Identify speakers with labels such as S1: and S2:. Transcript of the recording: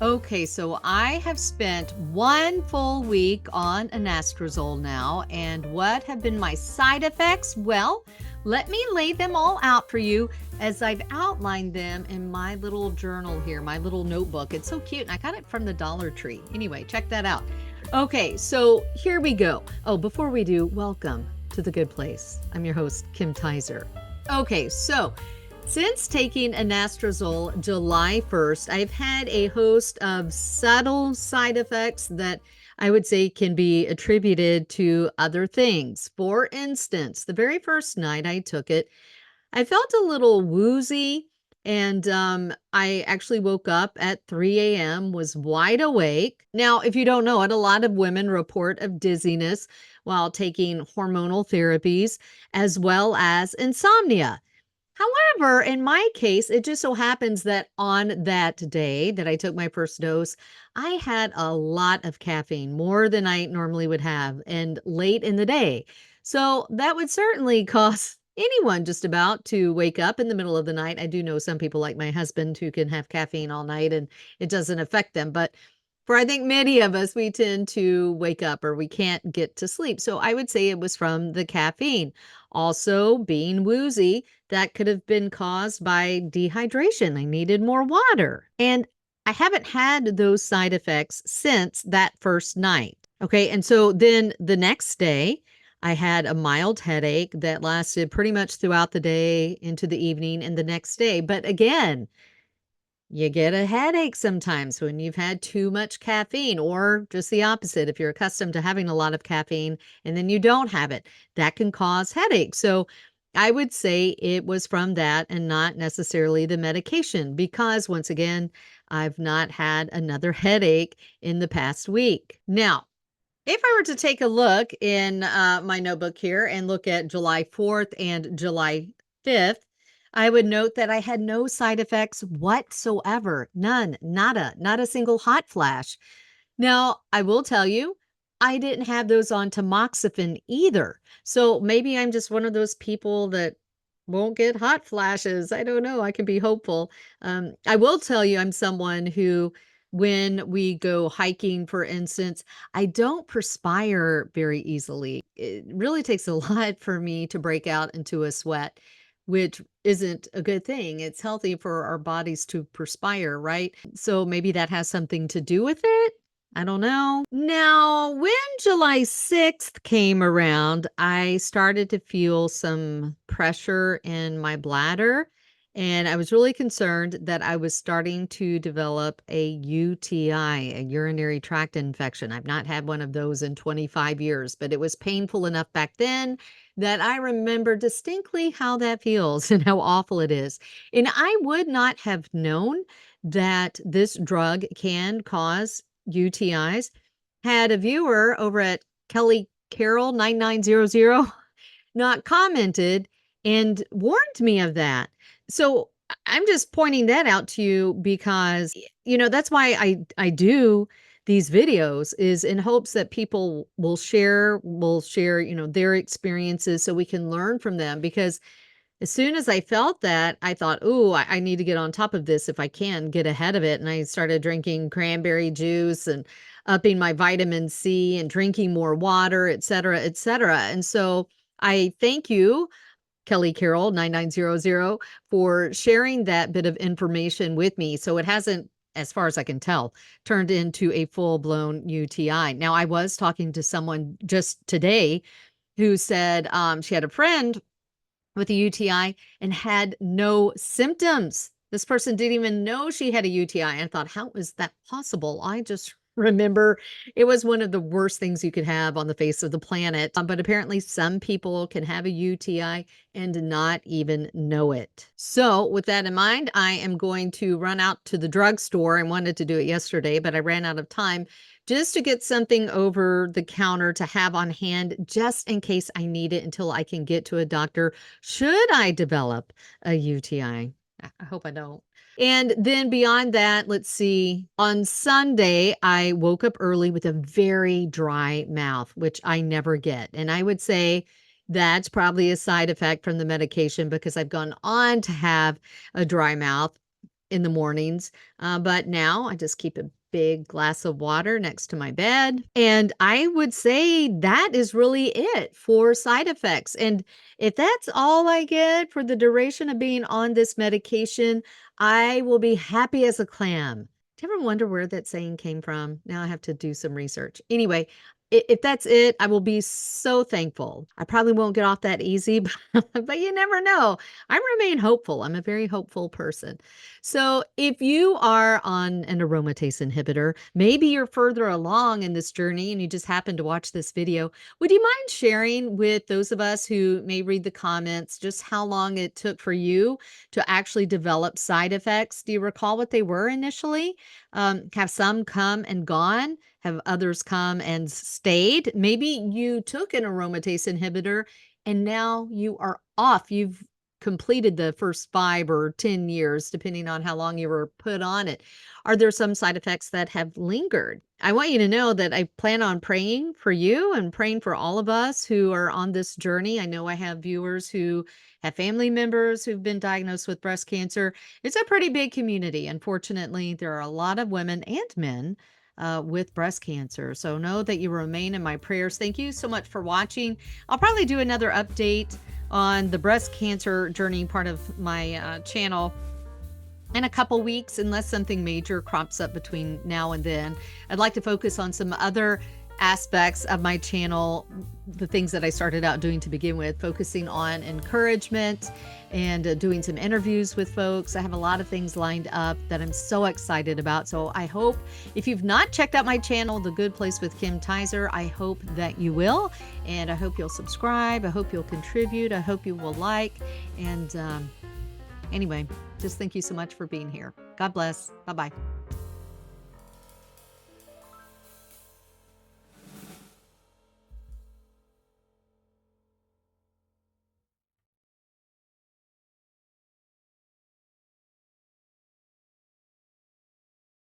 S1: Okay, so I have spent 1 full week on anastrozole now, and what have been my side effects? Well, let me lay them all out for you as I've outlined them in my little journal here, my little notebook. It's so cute, and I got it from the Dollar Tree. Anyway, check that out. Okay, so here we go. Oh, before we do, welcome to the good place. I'm your host, Kim Tisor. Okay, so since taking anastrozole July 1st, I've had a host of subtle side effects that I would say can be attributed to other things. For instance, the very first night I took it, I felt a little woozy, and I actually woke up at 3 a.m., was wide awake. Now, if you don't know it, a lot of women report of dizziness while taking hormonal therapies, as well as insomnia. However, in my case, it just so happens that on that day that I took my first dose, I had a lot of caffeine, more than I normally would have, and late in the day. So that would certainly cause anyone just about to wake up in the middle of the night. I do know some people like my husband who can have caffeine all night and it doesn't affect them. But for I think many of us, we tend to wake up or we can't get to sleep. So I would say it was from the caffeine. Also, being woozy, that could have been caused by dehydration. I needed more water. And I haven't had those side effects since that first night. Okay. And so then the next day, I had a mild headache that lasted pretty much throughout the day into the evening and the next day. But again, you get a headache sometimes when you've had too much caffeine, or just the opposite. If you're accustomed to having a lot of caffeine and then you don't have it, that can cause headaches. So I would say it was from that and not necessarily the medication, because once again, I've not had another headache in the past week. Now, if I were to take a look in my notebook here and look at July 4th and July 5th, I would note that I had no side effects whatsoever. None, nada, not a single hot flash. Now, I will tell you, I didn't have those on tamoxifen either. So maybe I'm just one of those people that won't get hot flashes. I don't know. I can be hopeful. I will tell you, I'm someone who, when we go hiking, for instance, I don't perspire very easily. It really takes a lot for me to break out into a sweat, which isn't a good thing. It's healthy for our bodies to perspire, right? So maybe that has something to do with it. I don't know. Now, when July 6th came around, I started to feel some pressure in my bladder, and I was really concerned that I was starting to develop a UTI, a urinary tract infection. I've not had one of those in 25 years, but it was painful enough back then that I remember distinctly how that feels and how awful it is. And I would not have known that this drug can cause UTIs. Had a viewer over at Kelly Carroll 9900 not commented and warned me of that. So I'm just pointing that out to you because that's why I do these videos, is in hopes that people will share their experiences so we can learn from them. Because as soon as I felt that, I thought, "Ooh, I need to get on top of this if I can get ahead of it." And I started drinking cranberry juice and upping my vitamin C and drinking more water, et cetera, et cetera. And so I thank you, Kelly Carroll 9900, for sharing that bit of information with me. So it hasn't, as far as I can tell, turned into a full-blown UTI. Now, I was talking to someone just today who said she had a friend with a UTI and had no symptoms. This person didn't even know she had a UTI and thought, how is that possible? I just remember it was one of the worst things you could have on the face of the planet. But apparently, some people can have a UTI and not even know it. So, with that in mind, I am going to run out to the drugstore. I wanted to do it yesterday, but I ran out of time, just to get something over the counter to have on hand just in case I need it until I can get to a doctor should I develop a UTI. I hope I don't. And then beyond that, let's see. On Sunday, I woke up early with a very dry mouth, which I never get. And I would say that's probably a side effect from the medication, because I've gone on to have a dry mouth in the mornings. But now I just keep a big glass of water next to my bed. And I would say that is really it for side effects. And if that's all I get for the duration of being on this medication, I will be happy as a clam. Do you ever wonder where that saying came from? Now I have to do some research. Anyway, if that's it, I will be so thankful. I probably won't get off that easy, but you never know. I remain hopeful. I'm a very hopeful person. So, if you are on an aromatase inhibitor, maybe you're further along in this journey and you just happen to watch this video, would you mind sharing with those of us who may read the comments just how long it took for you to actually develop side effects? Do you recall what they were initially? Have some come and gone? Have others come and stayed? Maybe you took an aromatase inhibitor and now you are off. You've completed the first 5 or 10 years, depending on how long you were put on it. Are there some side effects that have lingered? I want you to know that I plan on praying for you and praying for all of us who are on this journey. I know I have viewers who have family members who've been diagnosed with breast cancer. It's a pretty big community. Unfortunately, there are a lot of women and men with breast cancer. So know that you remain in my prayers. Thank you so much for watching. I'll probably do another update on the breast cancer journey part of my channel in a couple weeks, unless something major crops up between now and then. I'd like to focus on some other aspects of my channel, the things that I started out doing to begin with, focusing on encouragement and doing some interviews with folks. I have a lot of things lined up that I'm so excited about. So I hope if you've not checked out my channel, The Good Place with Kim Tisor, I hope that you will. And I hope you'll subscribe. I hope you'll contribute. I hope you will like. And anyway, just thank you so much for being here. God bless. Bye-bye.